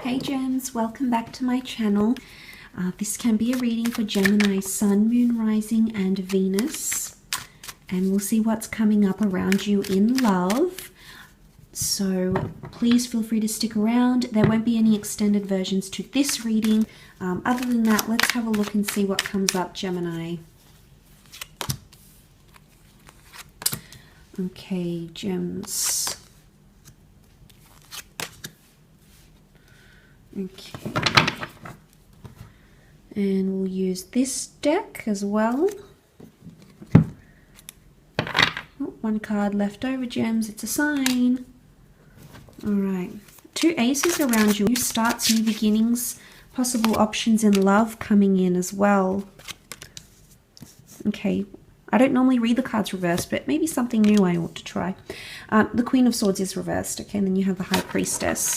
Hey gems, welcome back to my channel. This can be a reading for Gemini, Sun, Moon, Rising and Venus. And we'll see what's coming up around you in love. So please feel free to stick around. There won't be any extended versions to this reading. Other than that, let's have a look and see what comes up, Gemini. Okay, gems. Okay, and we'll use this deck as well. Oh, one card left over, gems. It's a sign. All right, two aces around you. New starts, new beginnings, possible options in love coming in as well. Okay, I don't normally read the cards reversed, but maybe something new I ought to try. The Queen of Swords is reversed. Okay, and then you have the High Priestess.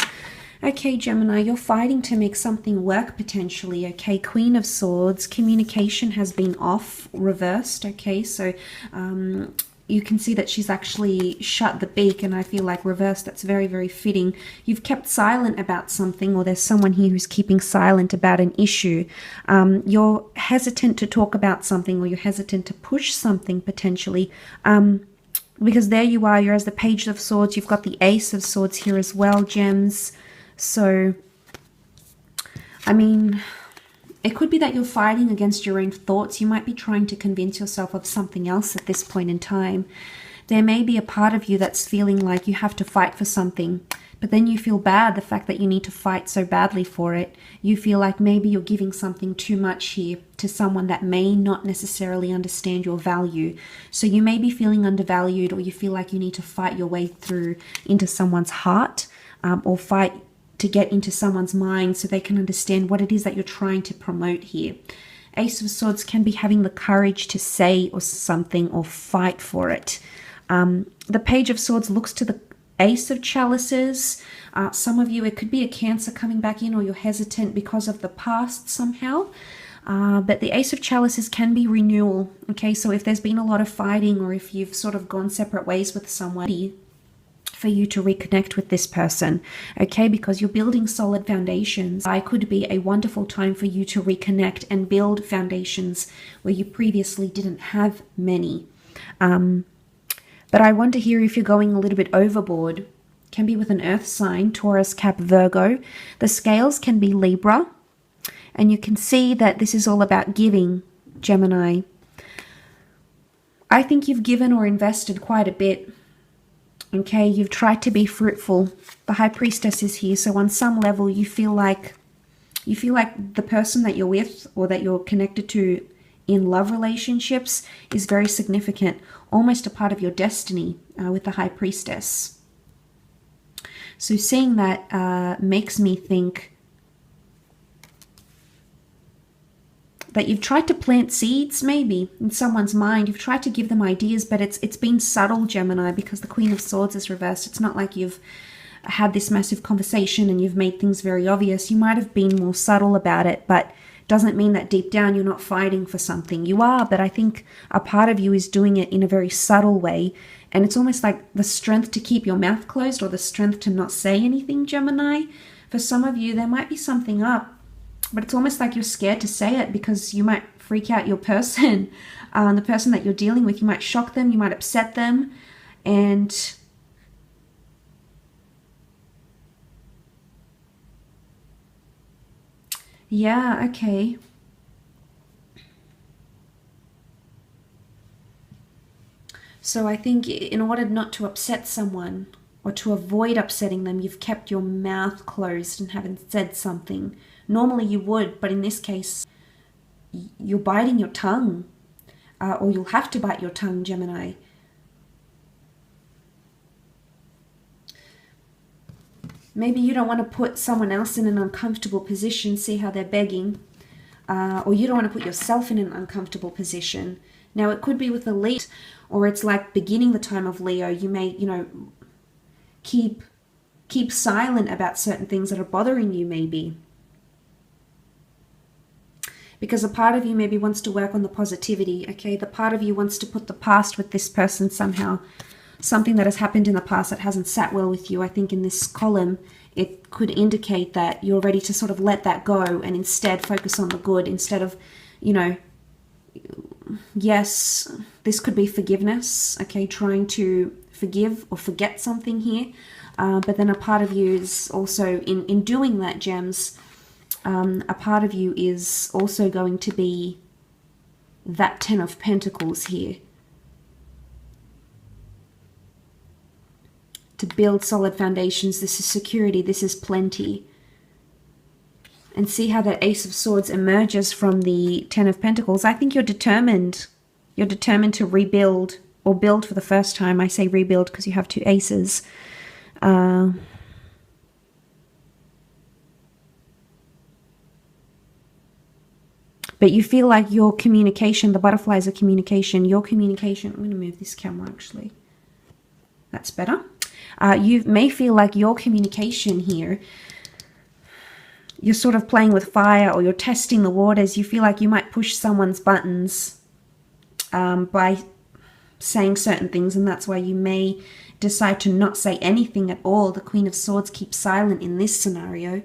Okay, Gemini, you're fighting to make something work potentially, okay? Queen of Swords, communication has been off, reversed, okay? So you can see that she's actually shut the beak, and I feel like reversed, that's very, very fitting. You've kept silent about something, or there's someone here who's keeping silent about an issue. You're hesitant to talk about something, or you're hesitant to push something potentially. Because there you are, you're as the Page of Swords, you've got the Ace of Swords here as well, gems. So, I mean, it could be that you're fighting against your own thoughts. You might be trying to convince yourself of something else at this point in time. There may be a part of you that's feeling like you have to fight for something, but then you feel bad, the fact that you need to fight so badly for it. You feel like maybe you're giving something too much here to someone that may not necessarily understand your value. So you may be feeling undervalued, or you feel like you need to fight your way through into someone's heart, or fight to get into someone's mind so they can understand what it is that you're trying to promote here. Ace of Swords can be having the courage to say or something or fight for it. The Page of Swords looks to the Ace of Chalices. Some of you, it could be a Cancer coming back in, or you're hesitant because of the past somehow. But the Ace of Chalices can be renewal. Okay, so if there's been a lot of fighting, or if you've sort of gone separate ways with someone, for you to reconnect with this person, okay, because you're building solid foundations. It could be a wonderful time for you to reconnect and build foundations where you previously didn't have many. But I wonder here if you're going a little bit overboard. Can be with an earth sign, Taurus, Cap, Virgo. The scales can be Libra, and you can see that this is all about giving, Gemini. I think you've given or invested quite a bit. Okay, you've tried to be fruitful. The High Priestess is here, so on some level you feel like the person that you're with, or that you're connected to in love relationships, is very significant, almost a part of your destiny, with the High Priestess. So seeing that makes me think that you've tried to plant seeds maybe in someone's mind. You've tried to give them ideas, but it's been subtle, Gemini, because the Queen of Swords is reversed. It's not like you've had this massive conversation and you've made things very obvious. You might have been more subtle about it, but doesn't mean that deep down you're not fighting for something. You are, but I think a part of you is doing it in a very subtle way. And it's almost like the strength to keep your mouth closed, or the strength to not say anything, Gemini. For some of you, there might be something up, but it's almost like you're scared to say it because you might freak out your person, the person that you're dealing with. You might shock them, you might upset them, and yeah, okay. So I think in order not to upset someone, or to avoid upsetting them, you've kept your mouth closed and haven't said something. Normally you would, but in this case, you're biting your tongue, or you'll have to bite your tongue, Gemini. Maybe you don't want to put someone else in an uncomfortable position, see how they're begging, or you don't want to put yourself in an uncomfortable position. Now, it could be with a Leo, or it's like beginning the time of Leo. You may, keep silent about certain things that are bothering you, maybe. Because a part of you maybe wants to work on the positivity, okay? The part of you wants to put the past with this person somehow. Something that has happened in the past that hasn't sat well with you. I think in this column, it could indicate that you're ready to sort of let that go and instead focus on the good instead of, you know, yes, this could be forgiveness, okay, trying to forgive or forget something here. But then a part of you is also, in doing that, gems, a part of you is also going to be that Ten of Pentacles here. To build solid foundations, this is security, this is plenty. And see how that Ace of Swords emerges from the Ten of Pentacles. I think you're determined. You're determined to rebuild or build for the first time. I say rebuild because you have two aces. But you feel like your communication, the butterflies of communication, your communication. I'm going to move this camera actually. That's better. You may feel like your communication here, you're sort of playing with fire or you're testing the waters. You feel like you might push someone's buttons by saying certain things, and that's why you may decide to not say anything at all. The Queen of Swords keeps silent in this scenario,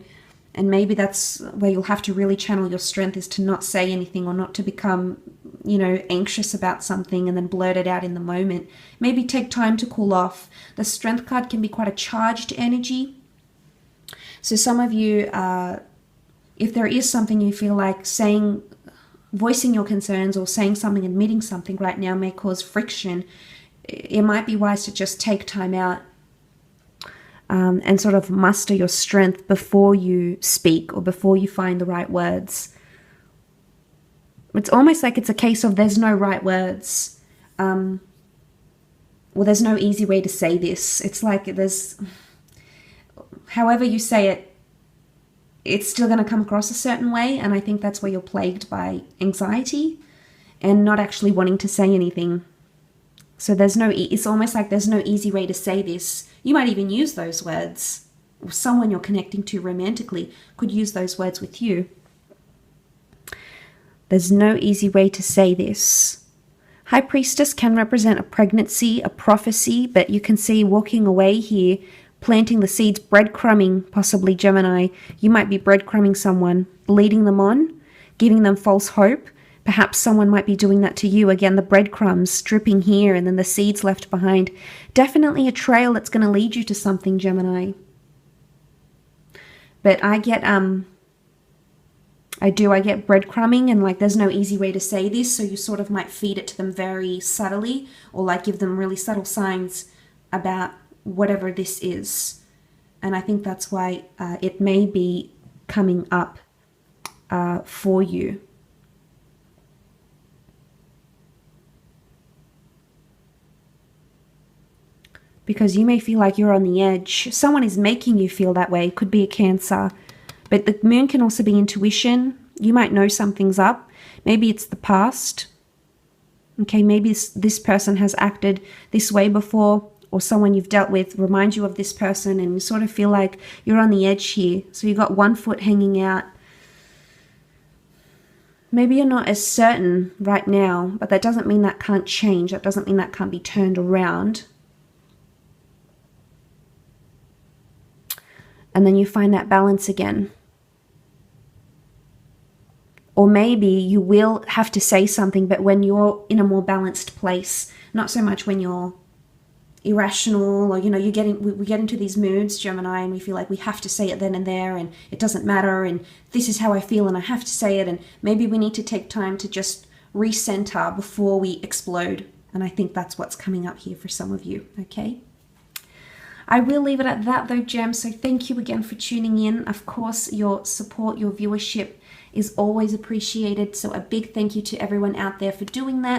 and maybe that's where you'll have to really channel your strength, is to not say anything or not to become, you know, anxious about something and then blurt it out in the moment. Maybe take time to cool off. The Strength card can be quite a charged energy. So some of you, if there is something you feel like saying, voicing your concerns or saying something, admitting something right now may cause friction, it might be wise to just take time out and sort of muster your strength before you speak or before you find the right words. It's almost like it's a case of there's no right words. Well, there's no easy way to say this. It's like there's, however you say it, it's still going to come across a certain way. And I think that's where you're plagued by anxiety and not actually wanting to say anything. So there's no, it's almost like there's no easy way to say this. You might even use those words, or someone you're connecting to romantically could use those words with you. There's no easy way to say this. High Priestess can represent a pregnancy, a prophecy, but you can see walking away here, planting the seeds, breadcrumbing, possibly Gemini. You might be breadcrumbing someone, leading them on, giving them false hope. Perhaps someone might be doing that to you. Again, the breadcrumbs dripping here and then the seeds left behind. Definitely a trail that's going to lead you to something, Gemini. But I get breadcrumbing, and like there's no easy way to say this, so you sort of might feed it to them very subtly, or like give them really subtle signs about whatever this is. And I think that's why it may be coming up for you. Because you may feel like you're on the edge. Someone is making you feel that way. It could be a Cancer. But the moon can also be intuition. You might know something's up. Maybe it's the past. Okay, maybe this person has acted this way before, or someone you've dealt with reminds you of this person, and you sort of feel like you're on the edge here. So you've got one foot hanging out. Maybe you're not as certain right now, but that doesn't mean that can't change. That doesn't mean that can't be turned around. And then you find that balance again. Or maybe you will have to say something, but when you're in a more balanced place, not so much when you're irrational, or, you know, we get into these moods, Gemini, and we feel like we have to say it then and there, and it doesn't matter, and this is how I feel, and I have to say it, and maybe we need to take time to just recenter before we explode. And I think that's what's coming up here for some of you, okay? I will leave it at that though, Gem. So thank you again for tuning in. Of course, your support, your viewership is always appreciated. So a big thank you to everyone out there for doing that.